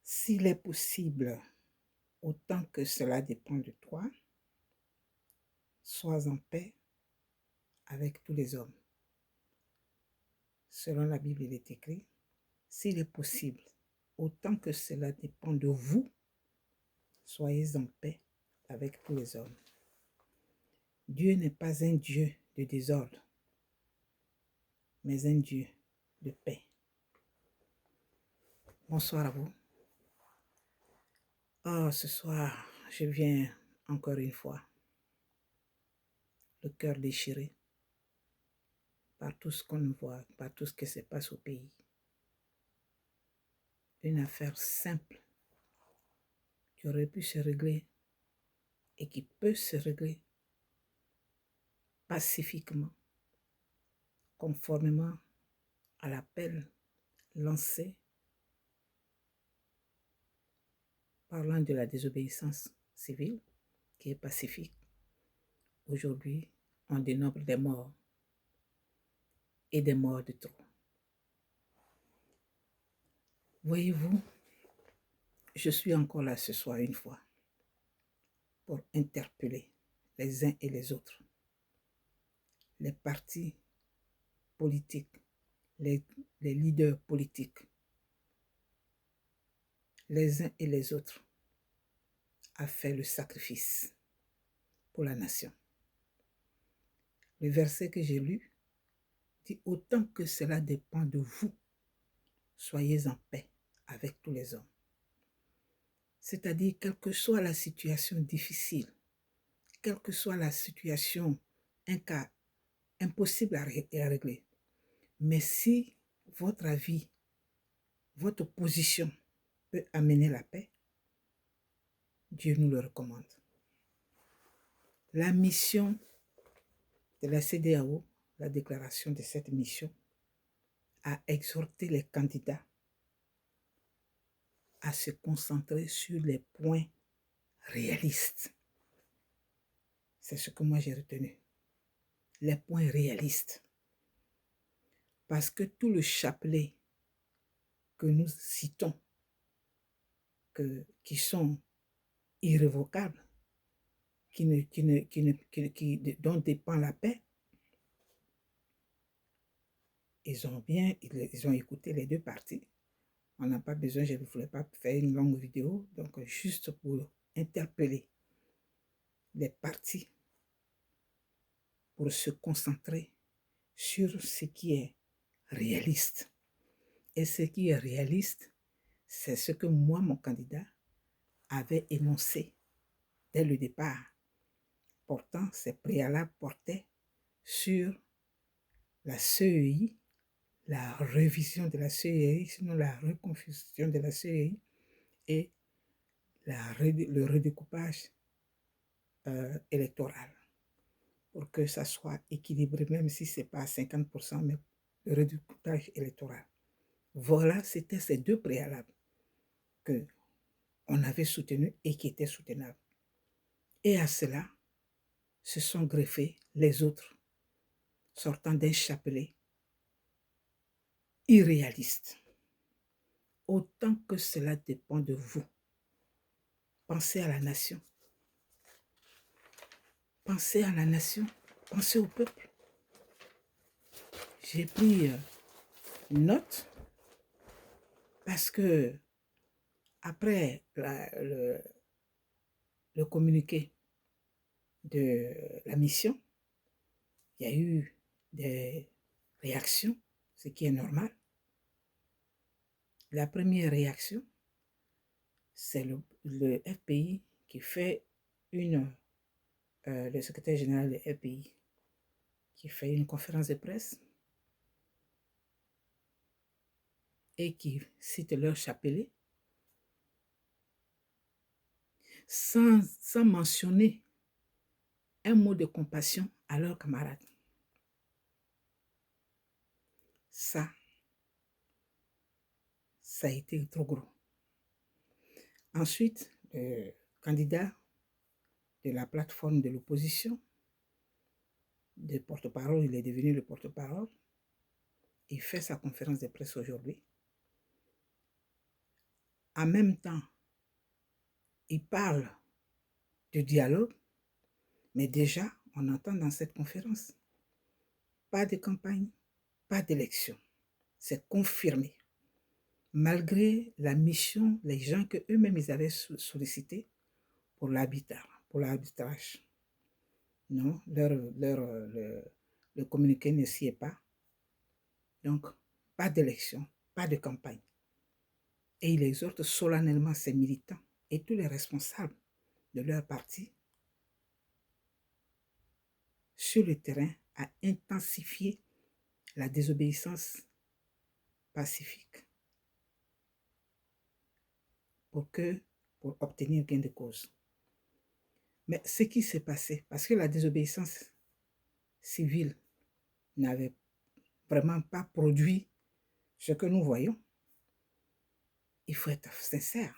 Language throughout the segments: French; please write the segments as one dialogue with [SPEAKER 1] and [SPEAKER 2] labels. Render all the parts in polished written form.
[SPEAKER 1] S'il est possible, autant que cela dépend de toi, sois en paix avec tous les hommes. Selon la Bible, il est écrit, s'il est possible, autant que cela dépend de vous, soyez en paix avec tous les hommes. Dieu n'est pas un Dieu de désordre, mais un Dieu de paix. Bonsoir à vous. Oh, ce soir, je viens encore une fois, le cœur déchiré par tout ce qu'on voit, par tout ce qui se passe au pays. Une affaire simple qui aurait pu se régler et qui peut se régler pacifiquement, conformément à l'appel lancé parlant de la désobéissance civile qui est pacifique. Aujourd'hui, on dénombre des morts et des morts de trop. Voyez-vous, je suis encore là ce soir une fois pour interpeller les uns et les autres, les partis politiques, les leaders politiques, les uns et les autres, à faire le sacrifice pour la nation. Le verset que j'ai lu dit « Autant que cela dépend de vous, soyez en paix avec tous les hommes. » C'est-à-dire, quelle que soit la situation difficile, quelle que soit la situation, un cas impossible à régler, mais si votre avis, votre position peut amener la paix, Dieu nous le recommande. La mission de la CEDEAO, la déclaration de cette mission, a exhorté les candidats à se concentrer sur les points réalistes. C'est ce que moi j'ai retenu. Les points réalistes. Parce que tout le chapelet que nous citons, qui sont irrévocables, dont dépend la paix, ils ont écouté les deux parties. On n'a pas besoin, je ne voulais pas faire une longue vidéo, donc juste pour interpeller les parties pour se concentrer sur ce qui est réaliste. Et ce qui est réaliste, c'est ce que moi, mon candidat, avait énoncé dès le départ. Pourtant, ces préalables portaient sur la CEI, la révision de la CEI, sinon la reconfiguration de la CEI et le redécoupage électoral pour que ça soit équilibré, même si ce n'est pas à 50%, mais le redécoupage électoral. Voilà, c'était ces deux préalables qu'on avait soutenus et qui étaient soutenables. Et à cela se sont greffés les autres, sortant d'un chapelet irréaliste. Autant que cela dépend de vous, pensez à la nation. Pensez à la nation, pensez au peuple. J'ai pris note parce que après le communiqué de la mission, il y a eu des réactions, ce qui est normal. La première réaction, c'est le FPI qui fait le secrétaire général du FPI qui fait une conférence de presse et qui cite leur chapelet sans mentionner un mot de compassion à leurs camarades. Ça a été trop gros. Ensuite, le candidat de la plateforme de l'opposition, de porte-parole, il est devenu le porte-parole. Il fait sa conférence de presse aujourd'hui. En même temps, il parle de dialogue, mais déjà, on entend dans cette conférence, pas de campagne, pas d'élection. C'est confirmé. Malgré la mission, les gens que eux-mêmes ils avaient sollicités pour l'arbitrage. Non, le communiqué ne s'y est pas. Donc, pas d'élection, pas de campagne. Et il exhorte solennellement ses militants et tous les responsables de leur parti sur le terrain à intensifier la désobéissance pacifique pour obtenir gain de cause. Mais ce qui s'est passé, parce que la désobéissance civile n'avait vraiment pas produit ce que nous voyons, il faut être sincère.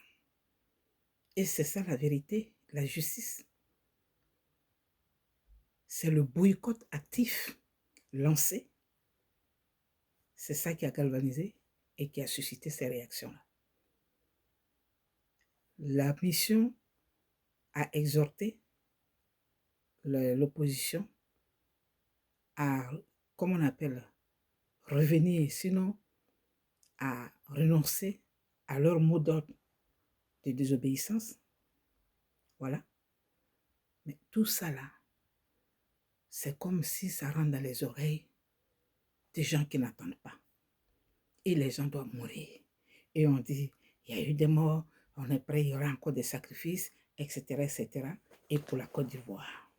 [SPEAKER 1] Et c'est ça la vérité, la justice. C'est le boycott actif lancé. C'est ça qui a galvanisé et qui a suscité ces réactions-là. La mission a exhorté l'opposition à, comme on appelle, revenir, sinon à renoncer à leur mot d'ordre de désobéissance. Voilà. Mais tout ça là, c'est comme si ça rentre dans les oreilles des gens qui n'attendent pas. Et les gens doivent mourir. Et on dit, il y a eu des morts, on est prêt, il y aura encore des sacrifices, etc., etc. Et pour la Côte d'Ivoire.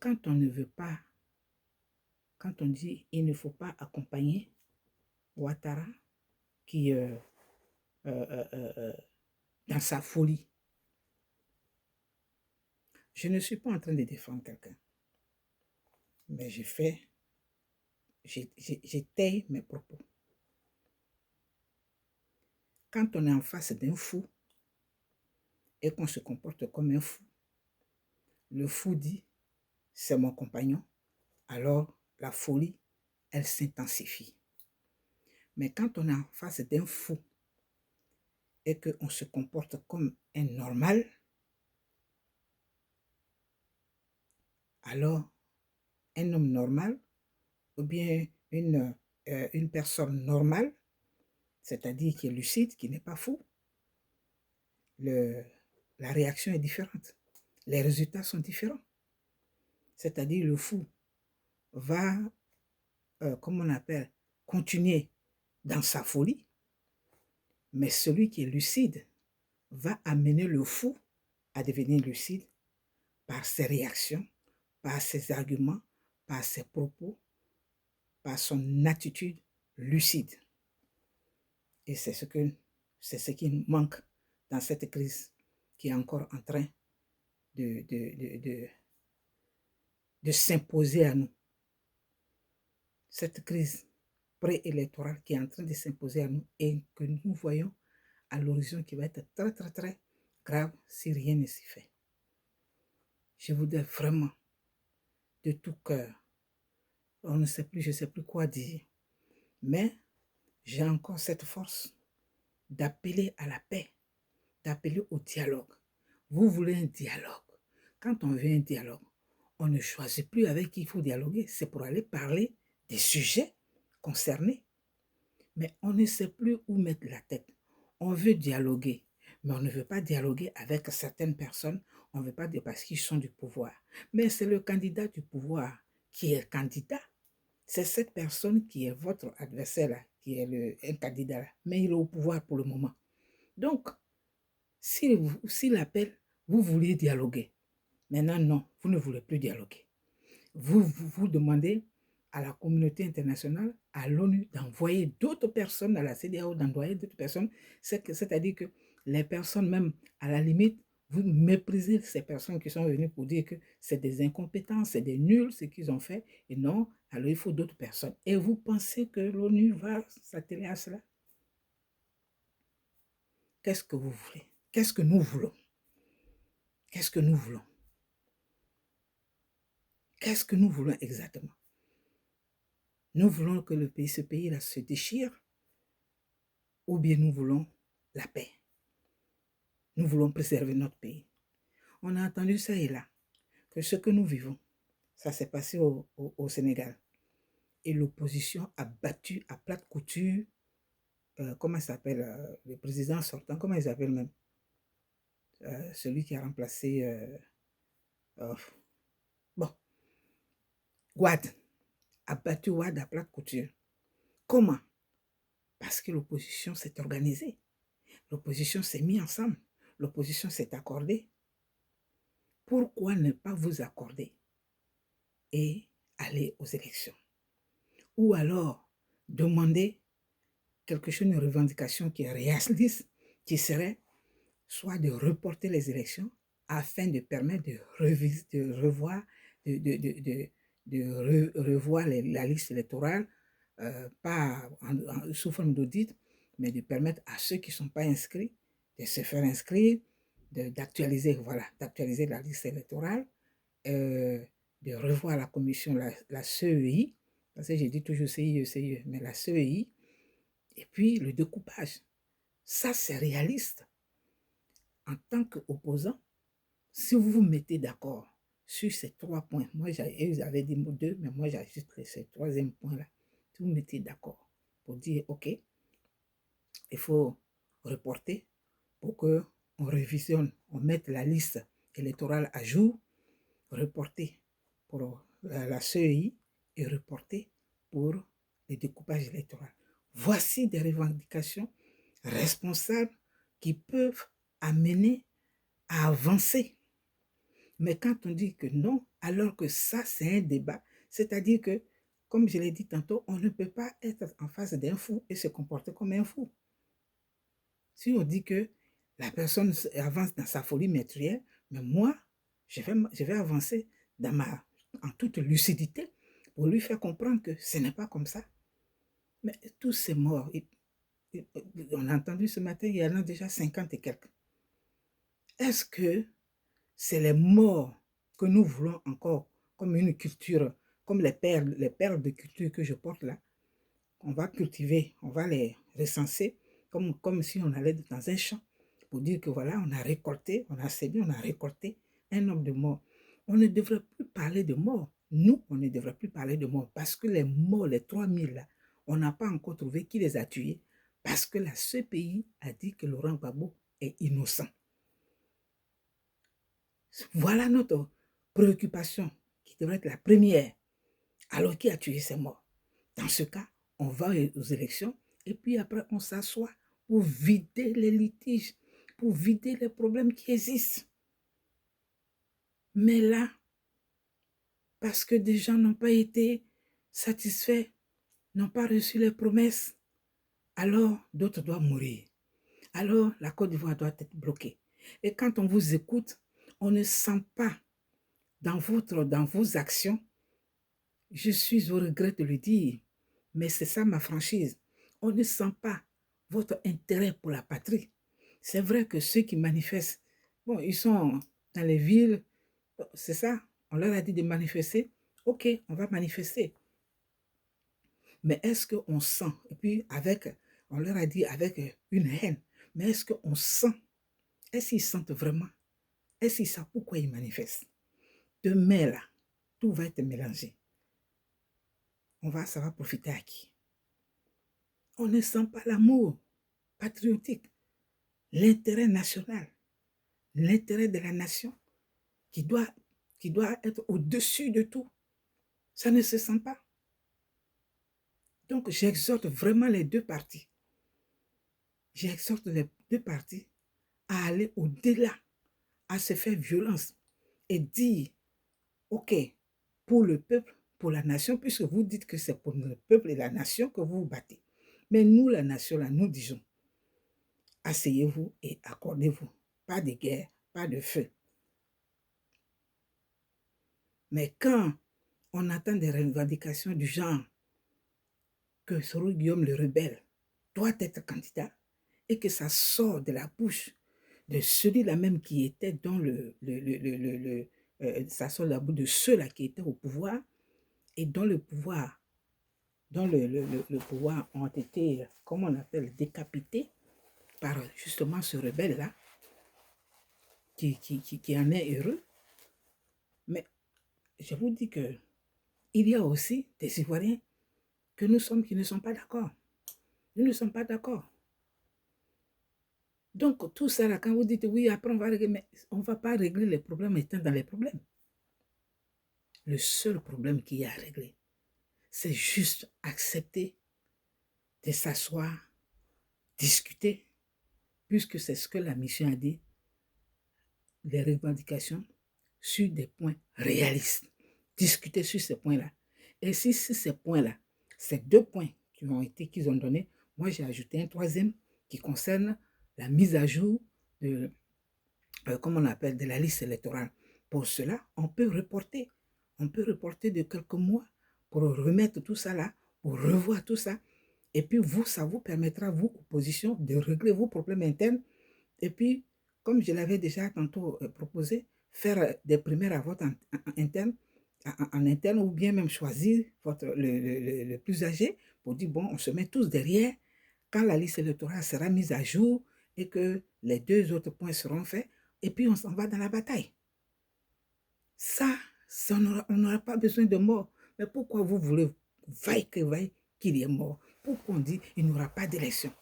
[SPEAKER 1] Quand on ne veut pas, quand on dit il ne faut pas accompagner Ouattara qui, dans sa folie, je ne suis pas en train de défendre quelqu'un, mais j'étaye mes propos. Quand on est en face d'un fou et qu'on se comporte comme un fou, le fou dit, c'est mon compagnon, alors la folie, elle s'intensifie. Mais quand on est en face d'un fou et qu'on se comporte comme un normal, alors un homme normal ou bien une personne normale, c'est-à-dire qui est lucide, qui n'est pas fou, la réaction est différente. Les résultats sont différents. C'est-à-dire le fou va, comme on appelle, continuer dans sa folie, mais celui qui est lucide va amener le fou à devenir lucide par ses réactions, par ses arguments, par ses propos, par son attitude lucide. Et c'est ce qui manque dans cette crise qui est encore en train de s'imposer à nous. Cette crise préélectorale qui est en train de s'imposer à nous et que nous voyons à l'horizon qui va être très, très, très grave si rien ne s'y fait. Je voudrais vraiment, de tout cœur, je ne sais plus quoi dire, mais j'ai encore cette force d'appeler à la paix, d'appeler au dialogue. Vous voulez un dialogue. Quand on veut un dialogue, on ne choisit plus avec qui il faut dialoguer. C'est pour aller parler des sujets concernés. Mais on ne sait plus où mettre la tête. On veut dialoguer, mais on ne veut pas dialoguer avec certaines personnes. On ne veut pas dire parce qu'ils sont du pouvoir. Mais c'est le candidat du pouvoir qui est candidat. C'est cette personne qui est votre adversaire là, qui est un candidat là. Mais il est au pouvoir pour le moment. Donc, s'il appelle, vous vouliez dialoguer. Maintenant, non, vous ne voulez plus dialoguer. Vous demandez à la communauté internationale, à l'ONU, d'envoyer d'autres personnes, à la CEDEAO, d'envoyer d'autres personnes. C'est-à-dire que les personnes, même à la limite, vous méprisez ces personnes qui sont venues pour dire que c'est des incompétents, c'est des nuls ce qu'ils ont fait. Et non, alors il faut d'autres personnes. Et vous pensez que l'ONU va s'atteler à cela? Qu'est-ce que vous voulez? Qu'est-ce que nous voulons? Qu'est-ce que nous voulons? Qu'est-ce que nous voulons exactement? Nous voulons que ce pays-là se déchire, ou bien nous voulons la paix. Nous voulons préserver notre pays. On a entendu ça et là, que ce que nous vivons, ça s'est passé au Sénégal. Et l'opposition a battu à plate couture, comment il s'appelle, le président sortant, comment il s'appelle même, celui qui a remplacé, euh, bon, Wade, a battu Wade à plate couture. Comment? Parce que l'opposition s'est organisée. L'opposition s'est mise ensemble. L'opposition s'est accordée. Pourquoi ne pas vous accorder et aller aux élections? Ou alors demander quelque chose, une revendication qui est réaliste, qui serait soit de reporter les élections afin de permettre de revoir, revoir la liste électorale, pas sous forme d'audit, mais de permettre à ceux qui ne sont pas inscrits de se faire inscrire, d'actualiser la liste électorale, de revoir la commission, la CEI, parce que j'ai dit toujours CIE, mais la CEI, et puis le découpage. Ça, c'est réaliste. En tant qu'opposant, si vous vous mettez d'accord sur ces 3 points, moi j'avais dit 2, mais moi j'ajoute ces 3e point-là, si vous mettez d'accord pour dire, OK, il faut reporter pour qu'on révisionne, on mette la liste électorale à jour, reporter pour la CEI et reporter pour le découpage électoral. Voici des revendications responsables qui peuvent amener à avancer. Mais quand on dit que non, alors que ça, c'est un débat, c'est-à-dire que, comme je l'ai dit tantôt, on ne peut pas être en face d'un fou et se comporter comme un fou. Si on dit que la personne avance dans sa folie meurtrière, mais moi, je vais avancer en toute lucidité pour lui faire comprendre que ce n'est pas comme ça. Mais tous ces morts, on a entendu ce matin, il y en a déjà 50 et quelques. Est-ce que c'est les morts que nous voulons encore comme une culture, comme les perles de culture que je porte là? On va cultiver, on va les recenser comme si on allait dans un champ pour dire que voilà, on a récolté, on a séduit, on a récolté un nombre de morts. On ne devrait plus parler de morts. Nous, on ne devrait plus parler de morts parce que les morts, les 3000 là, on n'a pas encore trouvé qui les a tués parce que la CPI a dit que Laurent Gbagbo est innocent. Voilà notre préoccupation qui devrait être la première. Alors qui a tué ces morts? Dans ce cas, on va aux élections et puis après on s'assoit pour vider les litiges, pour vider les problèmes qui existent. Mais là, parce que des gens n'ont pas été satisfaits, n'ont pas reçu les promesses, alors d'autres doivent mourir. Alors la Côte d'Ivoire doit être bloquée. Et quand on vous écoute, on ne sent pas dans vos actions, je suis au regret de le dire, mais c'est ça ma franchise. On ne sent pas votre intérêt pour la patrie. C'est vrai que ceux qui manifestent, bon, ils sont dans les villes, c'est ça, on leur a dit de manifester, ok, on va manifester. Mais est-ce qu'on sent, et puis on leur a dit avec une haine, mais est-ce qu'on sent, est-ce qu'ils sentent vraiment, est-ce qu'ils savent pourquoi ils manifestent? Demain là, tout va être mélangé. Ça va profiter à qui? On ne sent pas l'amour patriotique, l'intérêt national, l'intérêt de la nation qui doit, qui doit être au-dessus de tout. Ça ne se sent pas. Donc, j'exhorte vraiment les deux parties. J'exhorte les deux parties à aller au-delà, à se faire violence et dire, OK, pour le peuple, pour la nation, puisque vous dites que c'est pour le peuple et la nation que vous vous battez. Mais nous, la nation, là, nous disons, asseyez-vous et accordez-vous. Pas de guerre, pas de feu. Mais quand on attend des revendications du genre que Soro Guillaume le rebelle doit être candidat et que ça sort de la bouche de celui-là même qui était dans ça sort de la bouche de ceux-là qui étaient au pouvoir et dont le pouvoir, le pouvoir ont été, comment on appelle, décapités par justement ce rebelle-là qui en est heureux. Mais je vous dis que il y a aussi des Ivoiriens que nous sommes qui ne sont pas d'accord. Nous ne sommes pas d'accord. Donc, tout ça, là, quand vous dites oui, après on va régler, mais on ne va pas régler les problèmes étant dans les problèmes. Le seul problème qu'il y a à régler, c'est juste accepter de s'asseoir, discuter, puisque c'est ce que la mission a dit, les revendications sur des points réalistes. Discuter sur ces points-là. Et si ces points-là, ces deux points qu'ils ont donnés, moi j'ai ajouté un troisième qui concerne la mise à jour de, comment on appelle, de la liste électorale. Pour cela, on peut reporter. On peut reporter de quelques mois pour remettre tout ça là, pour revoir tout ça. Et puis vous, ça vous permettra, vous, opposition, de régler vos problèmes internes. Et puis, comme je l'avais déjà tantôt proposé, faire des primaires à vote interne, en interne, ou bien même choisir le plus âgé pour dire, bon, on se met tous derrière quand la liste électorale sera mise à jour et que les deux autres points seront faits, et puis on s'en va dans la bataille. Ça on n'aura pas besoin de mort. Mais pourquoi vous voulez, vaille que vaille, qu'il y ait mort? Pourquoi on dit qu'il n'y aura pas d'élection?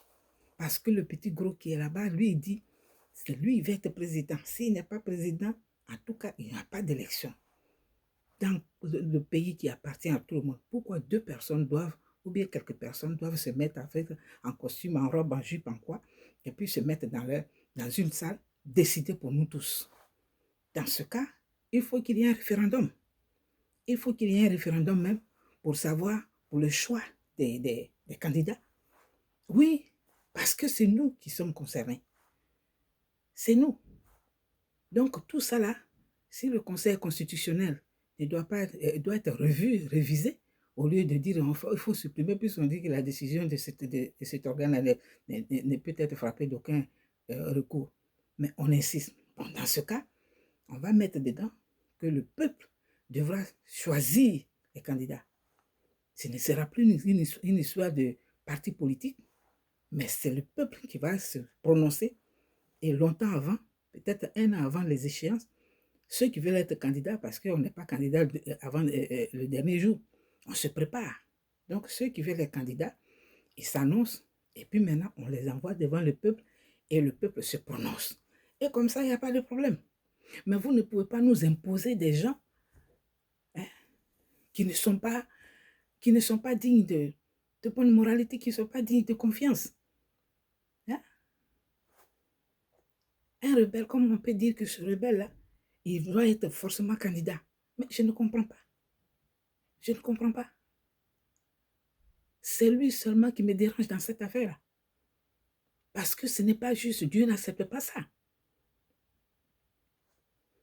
[SPEAKER 1] Parce que le petit gros qui est là-bas, lui, il dit, c'est lui, il va être président. S'il n'est pas président, en tout cas, il n'y a pas d'élection. Dans le pays qui appartient à tout le monde, pourquoi deux personnes doivent, ou bien quelques personnes doivent se mettre avec, en costume, en robe, en jupe, en quoi, et puis se mettre dans une salle, décider pour nous tous? Dans ce cas, il faut qu'il y ait un référendum. Il faut qu'il y ait un référendum même pour savoir, pour le choix des candidats. Oui, parce que c'est nous qui sommes concernés. C'est nous. Donc, tout ça là, si le Conseil constitutionnel ne doit pas, doit être revu, révisé, au lieu de dire il faut supprimer, puisqu'on dit que la décision de cet organe ne peut être frappée d'aucun recours. Mais on insiste. Bon, dans ce cas, on va mettre dedans que le peuple devra choisir les candidats. Ce ne sera plus une histoire de parti politique, mais c'est le peuple qui va se prononcer. Et longtemps avant, peut-être un an avant les échéances, ceux qui veulent être candidats, parce qu'on n'est pas candidat avant le dernier jour, on se prépare. Donc ceux qui veulent être candidats, ils s'annoncent, et puis maintenant on les envoie devant le peuple, et le peuple se prononce. Et comme ça, il n'y a pas de problème. Mais vous ne pouvez pas nous imposer des gens hein, qui ne sont pas dignes de bonne moralité, qui ne sont pas dignes de confiance. Hein? Un rebelle, comment on peut dire que ce rebelle-là, il doit être forcément candidat? Mais je ne comprends pas. Je ne comprends pas. C'est lui seulement qui me dérange dans cette affaire-là. Parce que ce n'est pas juste. Dieu n'accepte pas ça.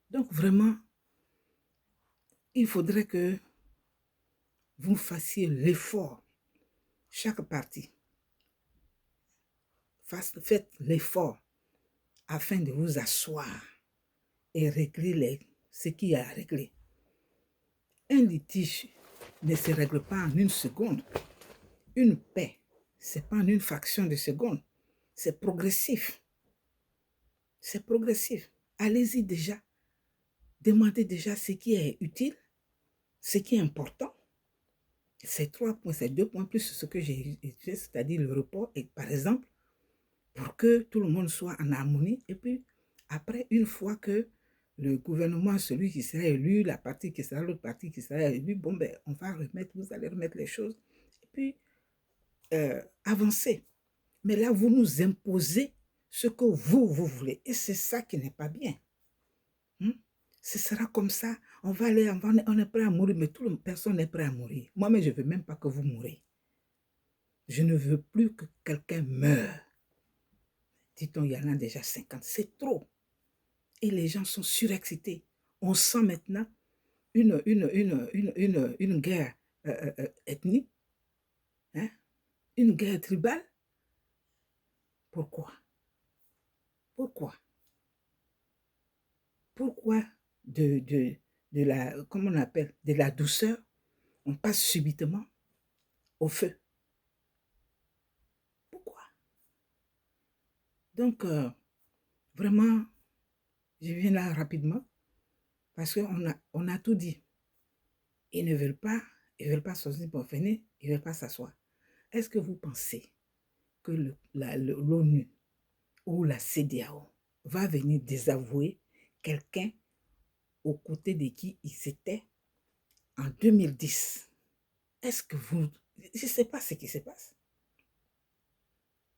[SPEAKER 1] Donc vraiment, il faudrait que vous fassiez l'effort, chaque parti, faites l'effort afin de vous asseoir et régler ce qu'il y a à régler. Un litige ne se règle pas en une seconde. Une paix, ce n'est pas en une fraction de seconde. C'est progressif. C'est progressif. Allez-y déjà. Demandez déjà ce qui est utile, ce qui est important. Ces 3 points, ces 2 points, plus ce que j'ai fait, c'est-à-dire le report, et par exemple, pour que tout le monde soit en harmonie. Et puis, après, une fois que le gouvernement, celui qui sera élu, la partie qui sera l'autre partie qui sera élue, bon, ben, on va remettre, vous allez remettre les choses. Et puis, avancer. Mais là, vous nous imposez ce que vous voulez. Et c'est ça qui n'est pas bien. Ce sera comme ça. On va aller, on est prêt à mourir, mais personne n'est prêt à mourir. Moi-même, je ne veux même pas que vous mourrez. Je ne veux plus que quelqu'un meure. Dit-on, il y en a déjà 50. C'est trop. Et les gens sont surexcités. On sent maintenant une guerre ethnique, hein? Une guerre tribale. Pourquoi? Pourquoi? Pourquoi de la, comment on appelle, de la douceur, on passe subitement au feu? Pourquoi? Donc, vraiment, je viens là rapidement parce on a tout dit. Ils ne veulent pas sortir pour finir, ils ne veulent pas s'asseoir. Est-ce que vous pensez que l'ONU ou la CEDEAO va venir désavouer quelqu'un aux côtés de qui il s'était en 2010? Est-ce que vous... Je ne sais pas ce qui se passe.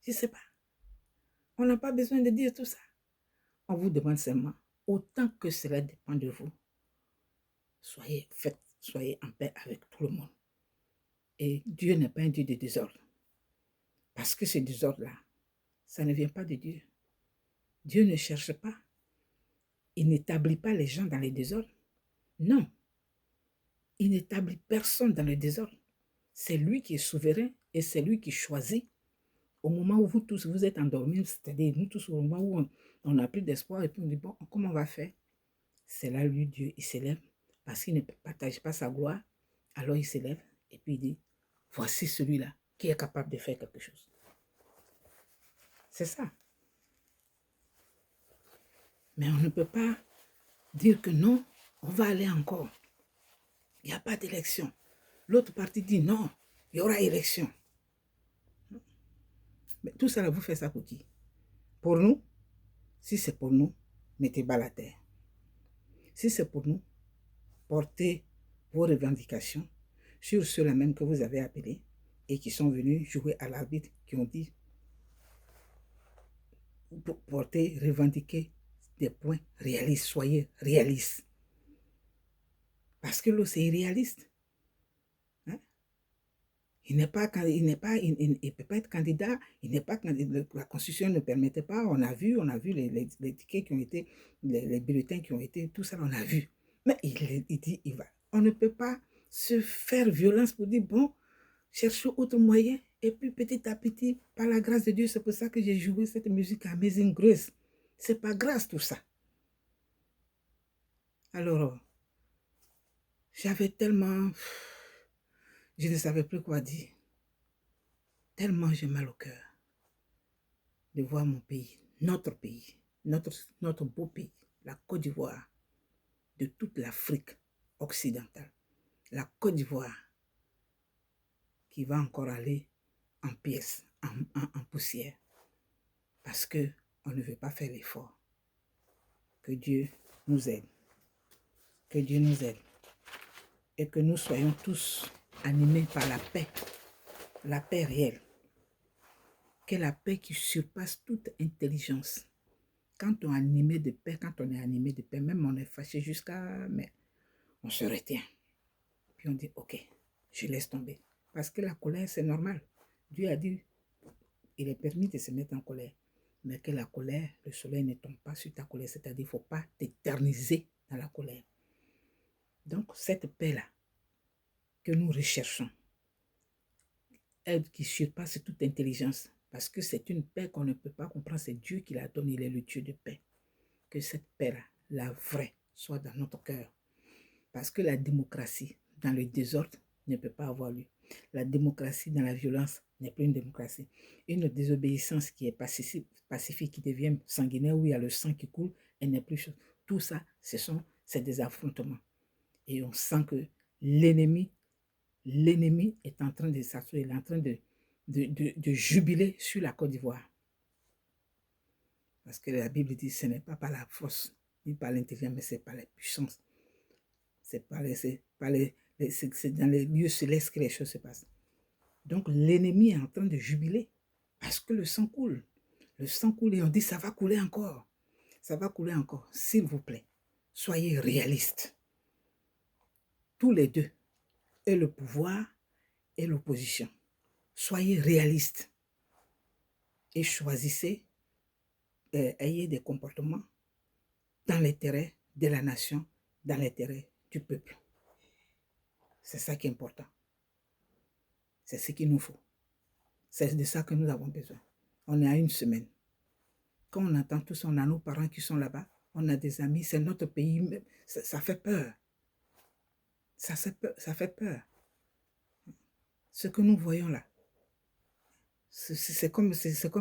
[SPEAKER 1] Je ne sais pas. On n'a pas besoin de dire tout ça. On vous demande seulement, autant que cela dépend de vous, soyez en paix avec tout le monde. Et Dieu n'est pas un Dieu de désordre. Parce que ce désordre-là, ça ne vient pas de Dieu. Dieu ne cherche pas. Il n'établit pas les gens dans les désordres. Non. Il n'établit personne dans le désordre. C'est lui qui est souverain et c'est lui qui choisit. Au moment où vous tous, vous êtes endormis, c'est-à-dire nous tous, au moment où on n'a plus d'espoir et puis on dit, bon, comment on va faire? C'est là, lui, Dieu, il s'élève parce qu'il ne partage pas sa gloire. Alors il s'élève et puis il dit, voici celui-là qui est capable de faire quelque chose. C'est ça. Mais on ne peut pas dire que non, on va aller encore. Il n'y a pas d'élection. L'autre partie dit non, il y aura élection. Mais tout ça, là, vous faites ça pour qui? Pour nous? Si c'est pour nous, mettez bas la terre. Si c'est pour nous, portez vos revendications sur ceux-là même que vous avez appelés et qui sont venus jouer à l'arbitre, qui ont dit porter, revendiquer des points réalistes, soyez réalistes. Parce que l'autre, c'est irréaliste. Hein? Il ne peut pas être candidat, il n'est pas candidat, la Constitution ne permettait pas, on a vu les tickets qui ont été, les bulletins qui ont été, tout ça, on a vu. Mais il dit, il va. On ne peut pas se faire violence pour dire, bon, cherchons autre moyen. Et puis petit à petit, par la grâce de Dieu, c'est pour ça que j'ai joué cette musique Amazing Grace. C'est pas grâce tout ça. Alors, j'avais tellement... Je ne savais plus quoi dire. Tellement j'ai mal au cœur de voir mon pays, notre beau pays, la Côte d'Ivoire, de toute l'Afrique occidentale. La Côte d'Ivoire qui va encore aller en pièces, en poussière. Parce qu'on ne veut pas faire l'effort. Que Dieu nous aide. Que Dieu nous aide. Et que nous soyons tous animés par la paix réelle. Que la paix qui surpasse toute intelligence. Quand on est animé de paix, même on est fâché jusqu'à... Mais on se retient. Puis on dit, ok, je laisse tomber. Parce que la colère, c'est normal. Dieu a dit, il est permis de se mettre en colère. Mais que la colère, le soleil ne tombe pas sur ta colère. C'est-à-dire qu'il ne faut pas t'éterniser dans la colère. Donc, cette paix-là que nous recherchons, elle qui surpasse toute intelligence, parce que c'est une paix qu'on ne peut pas comprendre, c'est Dieu qui la donne, il est le Dieu de paix. Que cette paix-là, la vraie, soit dans notre cœur. Parce que la démocratie, dans le désordre, ne peut pas avoir lieu. La démocratie dans la violence n'est plus une démocratie. Une désobéissance qui est pacifique, qui devient sanguinaire, où il y a le sang qui coule, elle n'est plus chose. Tout ça, c'est des affrontements. Et on sent que l'ennemi l'ennemi est en train de s'asseoir, il est en train de jubiler sur la Côte d'Ivoire. Parce que la Bible dit, ce n'est pas par la force, ni par l'intelligence, mais c'est par la puissance. C'est dans les lieux célestes que les choses se passent. Donc l'ennemi est en train de jubiler parce que le sang coule. Le sang coule et on dit, ça va couler encore. Ça va couler encore. S'il vous plaît, soyez réalistes. Tous les deux, et le pouvoir et l'opposition. Soyez réalistes et choisissez, ayez des comportements dans l'intérêt de la nation, dans l'intérêt du peuple. C'est ça qui est important. C'est ce qu'il nous faut. C'est de ça que nous avons besoin. On est à une semaine. Quand on entend tous, on a nos parents qui sont là-bas, on a des amis, c'est notre pays, ça fait peur. Ça fait peur. Ce que nous voyons là, c'est comme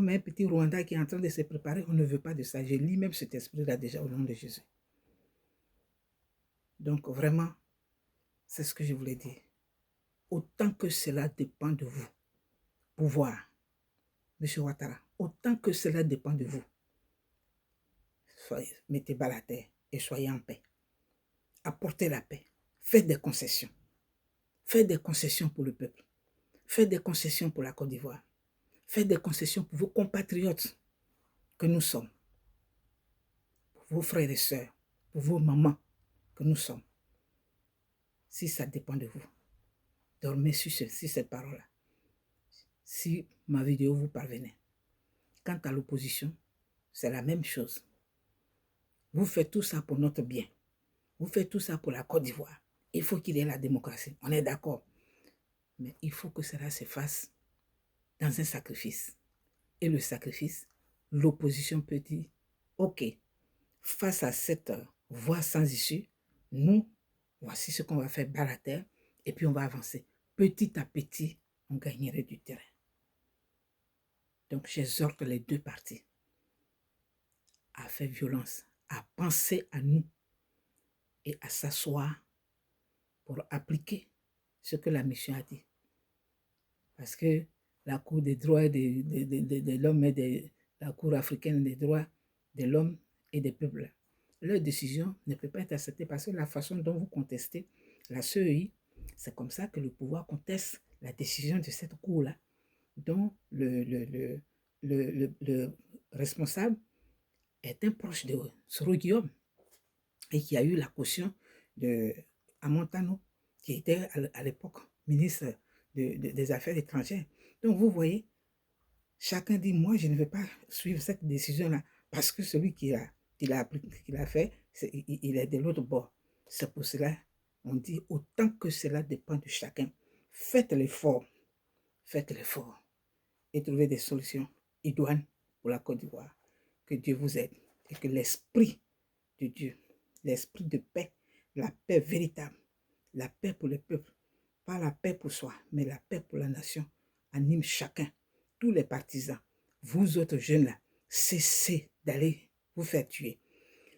[SPEAKER 1] un petit Rwanda qui est en train de se préparer. On ne veut pas de ça. Je lis même cet esprit-là déjà au nom de Jésus. Donc vraiment, c'est ce que je voulais dire. Autant que cela dépend de vous, pouvoir, M. Ouattara, autant que cela dépend de vous, mettez bas la terre et soyez en paix. Apportez la paix. Faites des concessions. Faites des concessions pour le peuple. Faites des concessions pour la Côte d'Ivoire. Faites des concessions pour vos compatriotes que nous sommes. Pour vos frères et sœurs. Pour vos mamans que nous sommes. Si ça dépend de vous, dormez sur cette parole-là. Si ma vidéo vous parvenait. Quant à l'opposition, c'est la même chose. Vous faites tout ça pour notre bien. Vous faites tout ça pour la Côte d'Ivoire. Il faut qu'il y ait la démocratie. On est d'accord. Mais il faut que cela se fasse dans un sacrifice. Et le sacrifice, l'opposition peut dire, ok, face à cette voie sans issue, nous, voici ce qu'on va faire bas la terre, et puis on va avancer. Petit à petit, on gagnerait du terrain. Donc j'exhorte les deux parties à faire violence, à penser à nous et à s'asseoir pour appliquer ce que la mission a dit. Parce que la Cour des droits de l'homme et la Cour africaine des droits de l'homme et des peuples, leur décision ne peut pas être acceptée parce que la façon dont vous contestez la CEI, c'est comme ça que le pouvoir conteste la décision de cette Cour-là, dont le responsable est un proche de Soro Guillaume et qui a eu la caution de Amontano, qui était à l'époque ministre des Affaires étrangères. Donc vous voyez, chacun dit, moi je ne vais pas suivre cette décision-là parce que celui qui l'a fait, il est de l'autre bord. C'est pour cela on dit, autant que cela dépend de chacun, faites l'effort et trouvez des solutions idoines pour la Côte d'Ivoire. Que Dieu vous aide et que l'esprit de Dieu, l'esprit de paix, la paix véritable, la paix pour le peuple, pas la paix pour soi, mais la paix pour la nation, anime chacun, tous les partisans. Vous autres jeunes là, cessez d'aller vous faire tuer.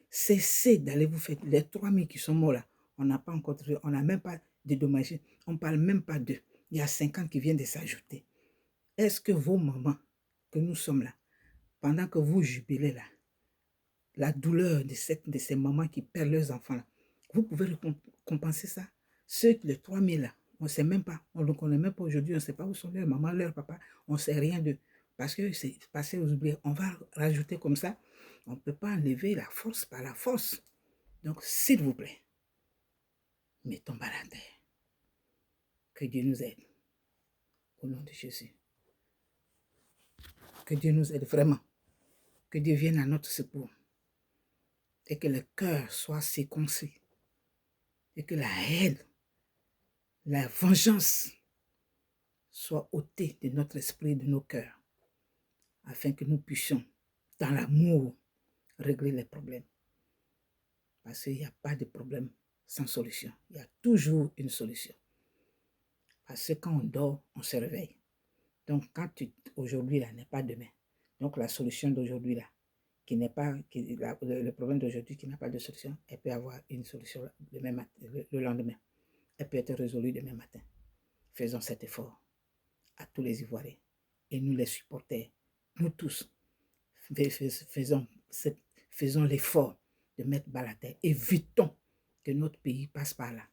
[SPEAKER 1] Cessez d'aller vous faire tuer. Les 3000 qui sont morts là, on n'a pas encore trouvé, on n'a même pas dédommagé, on ne parle même pas d'eux. Il y a 50 qui viennent de s'ajouter. Est-ce que vos mamans, que nous sommes là, pendant que vous jubilez là, la douleur de ces mamans qui perdent leurs enfants là, vous pouvez compenser ça? Ceux, les 3000 là, on ne sait même pas, on ne connaît même pas aujourd'hui, on ne sait pas où sont leurs mamans, leurs papas, on ne sait rien d'eux. Parce que c'est passé aux oubliés. On va rajouter comme ça, on ne peut pas enlever la force par la force. Donc, s'il vous plaît, mettons bas la terre. Que Dieu nous aide. Au nom de Jésus. Que Dieu nous aide vraiment. Que Dieu vienne à notre secours. Et que le cœur soit circoncis. Et que la haine, la vengeance soit ôtée de notre esprit, de nos cœurs. Afin que nous puissions, dans l'amour, régler les problèmes. Parce qu'il n'y a pas de problème sans solution. Il y a toujours une solution. Parce que quand on dort, on se réveille. Donc, aujourd'hui, là, n'est pas demain. Donc, la solution d'aujourd'hui, là, le problème d'aujourd'hui qui n'a pas de solution, elle peut avoir une solution le lendemain. Elle peut être résolue demain matin. Faisons cet effort à tous les Ivoiriens et nous les supporters, nous tous, faisons l'effort de mettre bas la terre. Évitons que notre pays passe par là.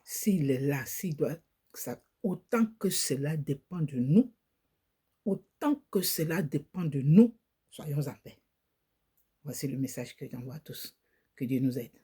[SPEAKER 1] S'il est là, s'il doit, autant que cela dépend de nous, soyons en paix. Voici le message que j'envoie à tous. Que Dieu nous aide.